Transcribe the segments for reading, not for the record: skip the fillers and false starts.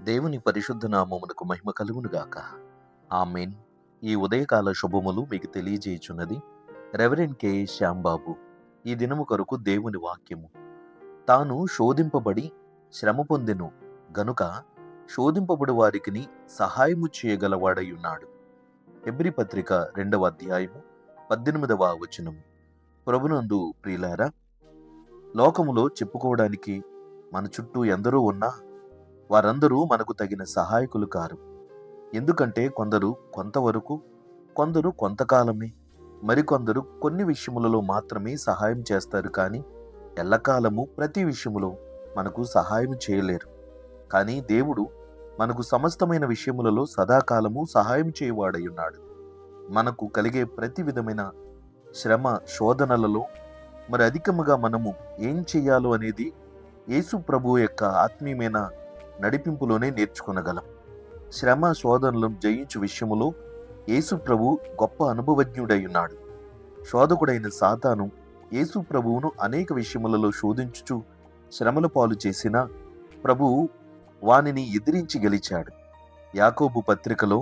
దేవుని పరిశుద్ధ నామమునకు మహిమ కలుగునుగాక. ఆమేన్. ఈ ఉదయకాల శుభములు మీకు తెలియజేయుచున్నది రెవరెండ్ కె శ్యాంబాబు. ఈ దినము కొరకు దేవుని వాక్యము. తాను శోధింపబడి శ్రమ పొందెను గనుక శోధింపబడు వారికిని సహాయము చేయగలవాడై ఉన్నాడు. హెబ్రీ పత్రిక 2వ అధ్యాయము 18వ వచనము. ప్రభునందు ప్రియులారా, లోకములో చెప్పుకోవడానికి మన చుట్టూ ఎందరో ఉన్నా వారందరూ మనకు తగిన సహాయకులు కారు. ఎందుకంటే కొందరు కొంతవరకు, కొందరు కొంతకాలమే, మరికొందరు కొన్ని విషయములలో మాత్రమే సహాయం చేస్తారు. కానీ ఎల్లకాలము ప్రతి విషయములో మనకు సహాయం చేయలేరు. కానీ దేవుడు మనకు సమస్తమైన విషయములలో సదాకాలము సహాయం చేయవాడై ఉన్నాడు. మనకు కలిగే ప్రతి విధమైన శ్రమ శోధనలలో మరి అధికముగా మనము ఏం చెయ్యాలో అనేది యేసు ప్రభు యొక్క ఆత్మీయమైన నడిపింపులోనే నేర్చుకొనగలం. శ్రమ శోధనలను జయించు విషయములో యేసు ప్రభు గొప్ప అనుభవజ్ఞుడై ఉన్నాడు. శోధకుడైన సాతాను యేసు ప్రభువును అనేక విషయములలో శోధించుచు శ్రమల పాలు చేసిన ప్రభువు వానిని ఎదిరించి గెలిచాడు. యాకోబు పత్రికలో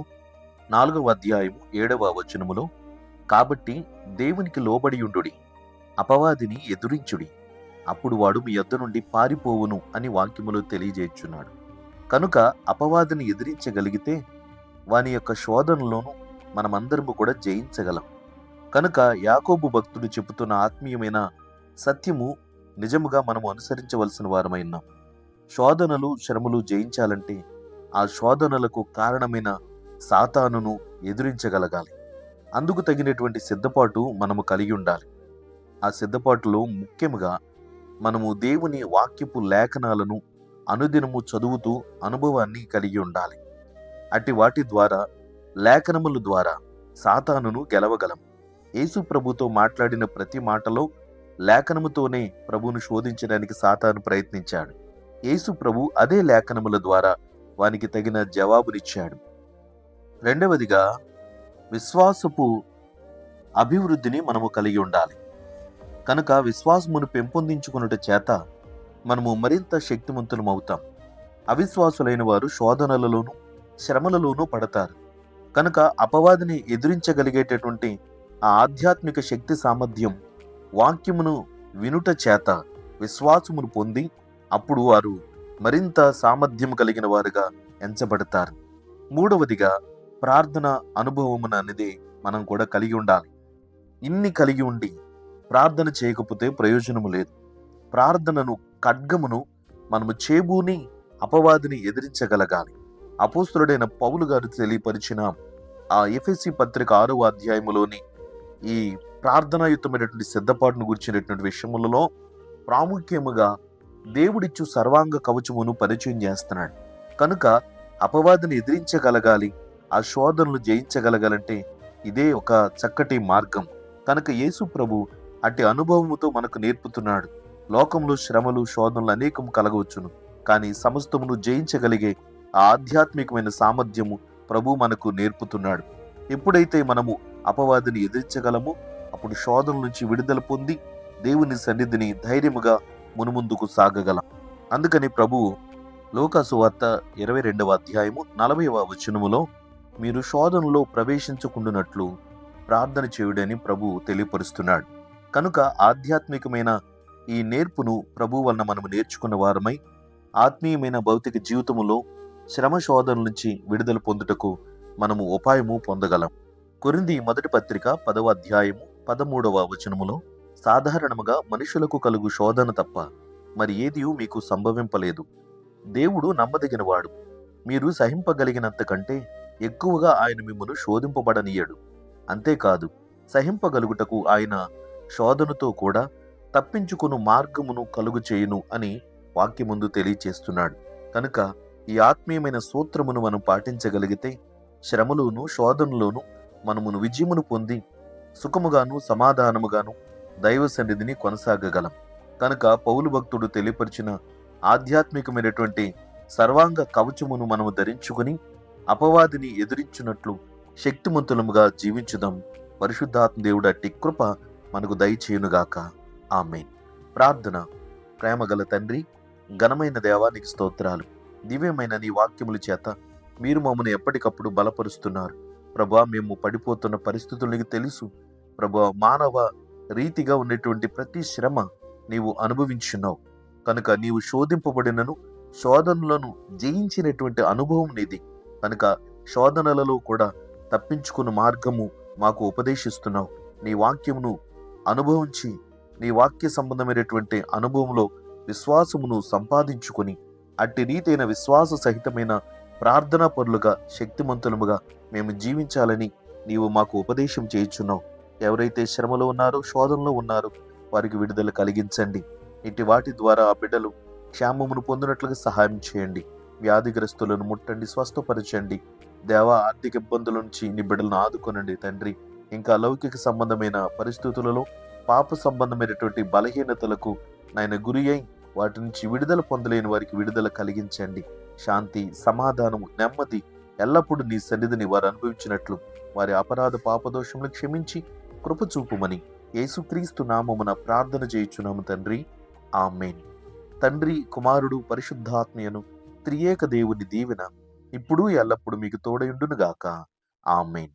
4వ అధ్యాయము 7వ వచనములో, కాబట్టి దేవునికి లోబడి ఉండుడి, అపవాదిని ఎదురించుడి, అప్పుడు వాడు మీ యొద్ద నుండి పారిపోవును అని వాక్యములో తెలియజేయుచున్నాడు. కనుక అపవాదిని ఎదిరించగలిగితే వాని యొక్క శోధనలోనూ మనమందరము కూడా జయించగలం. కనుక యాకోబు భక్తుడు చెబుతున్న ఆత్మీయమైన సత్యము నిజముగా మనము అనుసరించవలసిన వారమై ఉన్నాం. శోధనలు శ్రమలు జయించాలంటే ఆ శోధనలకు కారణమైన సాతానును ఎదిరించగలగాలి. అందుకు తగినటువంటి సిద్ధపాటు మనము కలిగి ఉండాలి. ఆ సిద్ధపాటులో ముఖ్యముగా మనము దేవుని వాక్యపు లేఖనాలను అనుదినము చదువుతూ అనుభవాన్ని కలిగి ఉండాలి. అట్టి వాటి ద్వారా, లేఖనముల ద్వారా సాతానును గెలవగలం. యేసు ప్రభుతో మాట్లాడిన ప్రతి మాటలో లేఖనముతోనే ప్రభువును శోధించడానికి సాతాను ప్రయత్నించాడు. యేసు ప్రభు అదే లేఖనముల ద్వారా వానికి తగిన జవాబునిచ్చాడు. రెండవదిగా, విశ్వాసపు అభివృద్ధిని మనము కలిగి ఉండాలి. కనుక విశ్వాసమును పెంపొందించుకున్నట చేత మనము మరింత శక్తివంతులం అవుతాం. అవిశ్వాసులైన వారు శోధనలలోనూ శ్రమలలోనూ పడతారు. కనుక అపవాదిని ఎదిరించగలిగేటటువంటి ఆ ఆధ్యాత్మిక శక్తి సామర్థ్యం వాక్యమును వినుట చేత విశ్వాసమును పొంది అప్పుడు వారు మరింత సామర్థ్యం కలిగిన వారుగా ఎంచబడతారు. మూడవదిగా, ప్రార్థన అనుభవమున అనేది మనం కూడా కలిగి ఉండాలి. ఇన్ని కలిగి ఉండి ప్రార్థన చేయకపోతే ప్రయోజనము లేదు. ప్రార్థనను, ఖడ్గమును మనము చేబూని అపవాదిని ఎదిరించగలగాలి. అపోస్తలుడైన పౌలు గారు తెలియపరిచిన ఆ ఎఫెసీ పత్రిక 6వ అధ్యాయములోని ఈ ప్రార్థనాయుతమైనటువంటి సిద్ధపాటును గురించినటువంటి విషయములలో ప్రాముఖ్యముగా దేవుడిచ్చు సర్వాంగ కవచమును పరిచయం చేస్తున్నాడు. కనుక అపవాదిని ఎదిరించగలగాలి, ఆ శోధనలు జయించగలగాలంటే ఇదే ఒక చక్కటి మార్గం. కనుక యేసు ప్రభు అట్టి అనుభవముతో మనకు నేర్పుతున్నాడు. లోకంలో శ్రమలు శోధనలు అనేకం కలగవచ్చును, కానీ సమస్తమును జయించగలిగే ఆ ఆధ్యాత్మికమైన సామర్థ్యము ప్రభు మనకు నేర్పుతున్నాడు. ఎప్పుడైతే మనము అపవాదిని ఎదిరించగలమో అప్పుడు శోధనల నుంచి విడుదల పొంది దేవుని సన్నిధిని ధైర్యముగా మునుముందుకు సాగగలం. అందుకని ప్రభువు లూకా సువార్త 22వ అధ్యాయము 40వ వచనములో, మీరు శోధనలో ప్రవేశించకుండానట్లు ప్రార్థన చేయుడని ప్రభు తెలియపరుస్తున్నాడు. కనుక ఆధ్యాత్మికమైన ఈ నేర్పును ప్రభు వలన మనము నేర్చుకున్న వారమై ఆత్మీయమైన భౌతిక జీవితములో శ్రమ శోధనల నుంచి విడుదల పొందుటకు మనము ఉపాయము పొందగలం. కొరింథీ మొదటి పత్రిక 10వ అధ్యాయము 13వ వచనములో, సాధారణముగా మనుషులకు కలుగు శోధన తప్ప మరి ఏదియూ మీకు సంభవింపలేదు. దేవుడు నమ్మదగినవాడు, మీరు సహింపగలిగినంత కంటే ఎక్కువగా ఆయన మిమ్మును శోధింపబడనీయడు. అంతేకాదు, సహింపగలుగుటకు ఆయన శోధనతో కూడా తప్పించుకుని మార్గమును కలుగు చేయును అని వాక్యముందు తెలియచేస్తున్నాడు. కనుక ఈ ఆత్మీయమైన సూత్రమును మనం పాటించగలిగితే శ్రమలోను శోధనలోను మనమును విజయమును పొంది సుఖముగాను సమాధానముగాను దైవ సన్నిధిని కొనసాగగలం. కనుక పౌలు భక్తుడు తెలియపరిచిన ఆధ్యాత్మికమైనటువంటి సర్వాంగ కవచమును మనము ధరించుకుని అపవాదిని ఎదిరించున్నట్లు శక్తిమంతులముగా జీవించుదాం. పరిశుద్ధాత్మ దేవుడు అట్టి కృప మనకు దయచేయునుగాక. ఆమేన్. ప్రార్థన. ప్రేమగల తండ్రి, ఘనమైన దేవా, నీకు స్తోత్రాలు. దివ్యమైన నీ వాక్యముల చేత మీరు మమ్మల్ని ఎప్పటికప్పుడు బలపరుస్తున్నారు. ప్రభా, మేము పడిపోతున్న పరిస్థితులు నీకు తెలుసు. ప్రభా, మానవ రీతిగా ఉన్నటువంటి ప్రతి శ్రమ నీవు అనుభవించున్నావు కనుక నీవు శోధింపబడినను శోధనలను జయించినటువంటి అనుభవం నీది కనుక శోధనలలో కూడా తప్పించుకున్న మార్గము మాకు ఉపదేశిస్తున్నావు. నీ వాక్యమును అనుభవించి నీ వాక్య సంబంధమైనటువంటి అనుభవంలో విశ్వాసమును సంపాదించుకొని అట్టి రీతైన విశ్వాస సహితమైన ప్రార్థనా పరులుగా శక్తిమంతులముగా మేము జీవించాలని నీవు మాకు ఉపదేశం చేయుచున్నావు. ఎవరైతే శ్రమలో ఉన్నారో శోధనలో ఉన్నారో వారికి విడుదల కలిగించండి. ఇటు వాటి ద్వారా ఆ బిడ్డలు క్షేమమును పొందినట్లుగా సహాయం చేయండి. వ్యాధిగ్రస్తులను ముట్టండి, స్వస్థపరచండి. దేవా, ఆర్థిక ఇబ్బందుల నుంచి నీ బిడ్డలను ఆదుకొనండి తండ్రి. ఇంకా లౌకిక సంబంధమైన పరిస్థితులలో పాప సంబంధమైనటువంటి బలహీనతలకు నాయన గురి అయి వాటి నుంచి విడుదల పొందలేని వారికి విడుదల కలిగించండి. శాంతి, సమాధానము, నెమ్మది ఎల్లప్పుడూ నీ సన్నిధిని వారు అనుభవించినట్లు వారి అపరాధ పాపదోషములు క్షమించి కృప చూపుమని యేసుక్రీస్తు నామమున ప్రార్థన చేయుచున్నాము తండ్రి. ఆమేన్. తండ్రి, కుమారుడు, పరిశుద్ధాత్మయను త్రియేక దేవుని దీవెన ఇప్పుడు ఎల్లప్పుడు మీకు తోడయుండునుగాక. ఆమేన్.